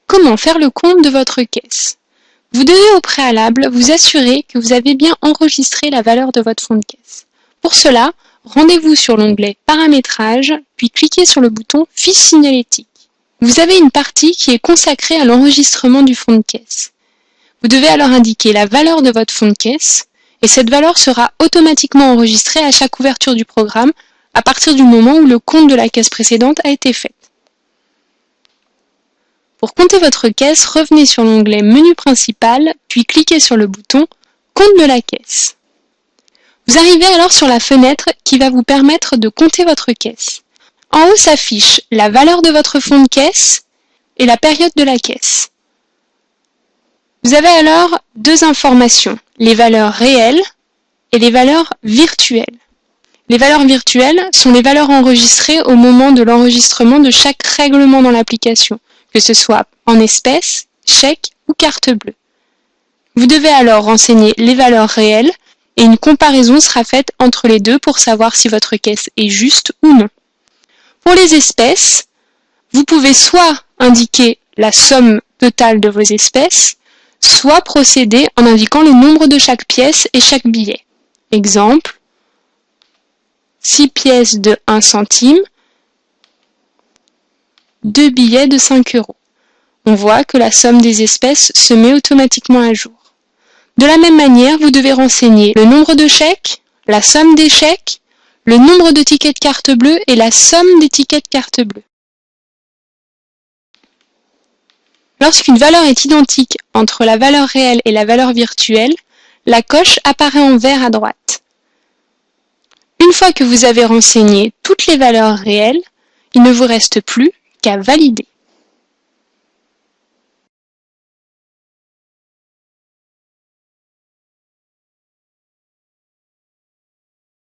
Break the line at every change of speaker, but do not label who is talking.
Comment faire le compte de votre caisse? Vous devez au préalable vous assurer que vous avez bien enregistré la valeur de votre fonds de caisse. Pour cela, rendez-vous sur l'onglet Paramétrage, puis cliquez sur le bouton Fiche signalétique. Vous avez une partie qui est consacrée à l'enregistrement du fonds de caisse. Vous devez alors indiquer la valeur de votre fonds de caisse, et cette valeur sera automatiquement enregistrée à chaque ouverture du programme à partir du moment où le compte de la caisse précédente a été fait. Pour compter votre caisse, revenez sur l'onglet Menu principal, puis cliquez sur le bouton Compte de la caisse. Vous arrivez alors sur la fenêtre qui va vous permettre de compter votre caisse. En haut s'affiche la valeur de votre fonds de caisse et la période de la caisse. Vous avez alors deux informations, les valeurs réelles et les valeurs virtuelles. Les valeurs virtuelles sont les valeurs enregistrées au moment de l'enregistrement de chaque règlement dans l'application, que ce soit en espèces, chèque ou carte bleue. Vous devez alors renseigner les valeurs réelles et une comparaison sera faite entre les deux pour savoir si votre caisse est juste ou non. Pour les espèces, vous pouvez soit indiquer la somme totale de vos espèces, soit procéder en indiquant le nombre de chaque pièce et chaque billet. Exemple, 6 pièces de 1 centime, 2 billets de 5 €. On voit que la somme des espèces se met automatiquement à jour. De la même manière, vous devez renseigner le nombre de chèques, la somme des chèques, le nombre de tickets de carte bleue et la somme des tickets de carte bleue. Lorsqu'une valeur est identique entre la valeur réelle et la valeur virtuelle, la coche apparaît en vert à droite. Une fois que vous avez renseigné toutes les valeurs réelles, il ne vous reste plus qu'à valider.